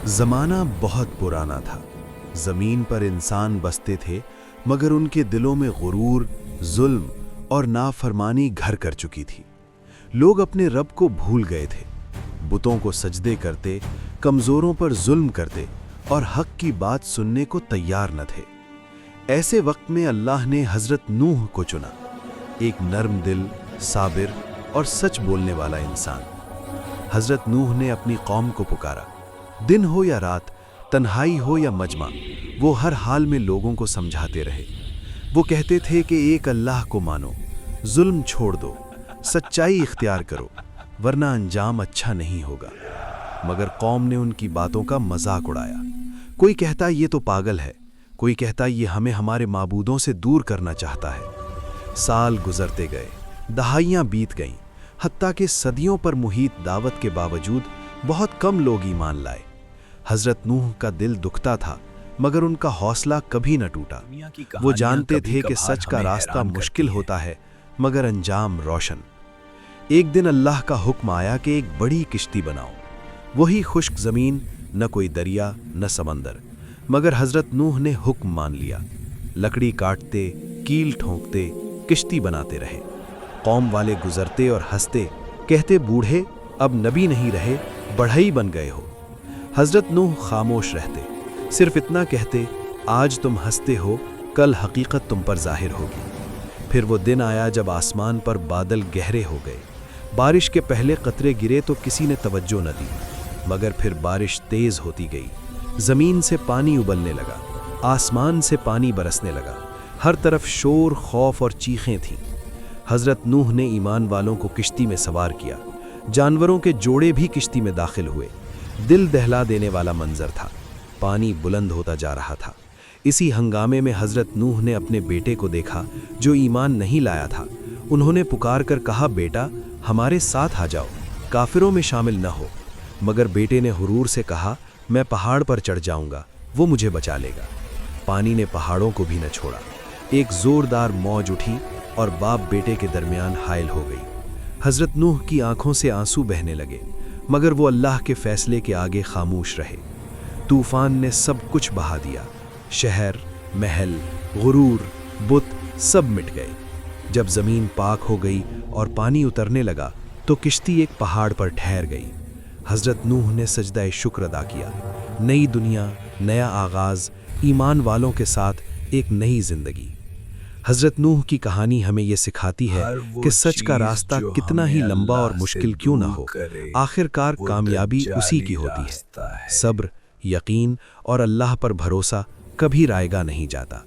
زمانہ بہت پرانا تھا۔ زمین پر انسان بستے تھے مگر ان کے دلوں میں غرور، ظلم اور نافرمانی گھر کر چکی تھی۔ لوگ اپنے رب کو بھول گئے تھے، بتوں کو سجدے کرتے، کمزوروں پر ظلم کرتے اور حق کی بات سننے کو تیار نہ تھے۔ ایسے وقت میں اللہ نے حضرت نوح کو چنا، ایک نرم دل، صابر اور سچ بولنے والا انسان۔ حضرت نوح نے اپنی قوم کو پکارا، دن ہو یا رات، تنہائی ہو یا مجمع، وہ ہر حال میں لوگوں کو سمجھاتے رہے۔ وہ کہتے تھے کہ ایک اللہ کو مانو، ظلم چھوڑ دو، سچائی اختیار کرو، ورنہ انجام اچھا نہیں ہوگا۔ مگر قوم نے ان کی باتوں کا مذاق اڑایا۔ کوئی کہتا یہ تو پاگل ہے، کوئی کہتا یہ ہمیں ہمارے معبودوں سے دور کرنا چاہتا ہے۔ سال گزرتے گئے، دہائیاں بیت گئیں، حتیٰ کہ صدیوں پر محیط دعوت کے باوجود بہت کم لوگ ایمان لائے۔ حضرت نوح کا دل دکھتا تھا مگر ان کا حوصلہ کبھی نہ ٹوٹا۔ وہ جانتے تھے کہ سچ کا راستہ مشکل ہوتا ہے مگر انجام روشن۔ ایک دن اللہ کا حکم آیا کہ ایک بڑی کشتی بناؤ۔ وہی خشک زمین، نہ کوئی دریا نہ سمندر، مگر حضرت نوح نے حکم مان لیا۔ لکڑی کاٹتے، کیل ٹھونکتے، کشتی بناتے رہے۔ قوم والے گزرتے اور ہنستے، کہتے بوڑھے اب نبی نہیں رہے، بڑھئی بن گئے ہو۔ حضرت نوح خاموش رہتے، صرف اتنا کہتے آج تم ہنستے ہو، کل حقیقت تم پر ظاہر ہوگی۔ پھر وہ دن آیا جب آسمان پر بادل گہرے ہو گئے۔ بارش کے پہلے قطرے گرے تو کسی نے توجہ نہ دی، مگر پھر بارش تیز ہوتی گئی، زمین سے پانی ابلنے لگا، آسمان سے پانی برسنے لگا، ہر طرف شور، خوف اور چیخیں تھیں۔ حضرت نوح نے ایمان والوں کو کشتی میں سوار کیا، جانوروں کے جوڑے بھی کشتی میں داخل ہوئے۔ دل دہلا دینے والا منظر تھا، پانی بلند ہوتا جا رہا تھا۔ اسی ہنگامے میں حضرت نوح نے اپنے بیٹے کو دیکھا جو ایمان نہیں لایا تھا۔ انہوں نے پکار کر کہا بیٹا ہمارے ساتھ آ جاؤ، کافروں میں شامل نہ ہو۔ مگر بیٹے نے غرور سے کہا میں پہاڑ پر چڑھ جاؤں گا، وہ مجھے بچا لے گا۔ پانی نے پہاڑوں کو بھی نہ چھوڑا، ایک زوردار موج اٹھی اور باپ بیٹے کے درمیان حائل ہو گئی۔ حضرت نوح کی آنکھوں سے آنسو بہنے لگے، مگر وہ اللہ کے فیصلے کے آگے خاموش رہے۔ طوفان نے سب کچھ بہا دیا، شہر، محل، غرور، بت سب مٹ گئے۔ جب زمین پاک ہو گئی اور پانی اترنے لگا تو کشتی ایک پہاڑ پر ٹھہر گئی۔ حضرت نوح نے سجدہ شکر ادا کیا۔ نئی دنیا، نیا آغاز، ایمان والوں کے ساتھ ایک نئی زندگی۔ حضرت نوح کی کہانی ہمیں یہ سکھاتی ہے کہ سچ کا راستہ کتنا ہی لمبا اور مشکل کیوں نہ ہو، آخر کار کامیابی اسی کی ہوتی ہے۔ صبر، یقین اور اللہ پر بھروسہ کبھی رائیگاں نہیں جاتا۔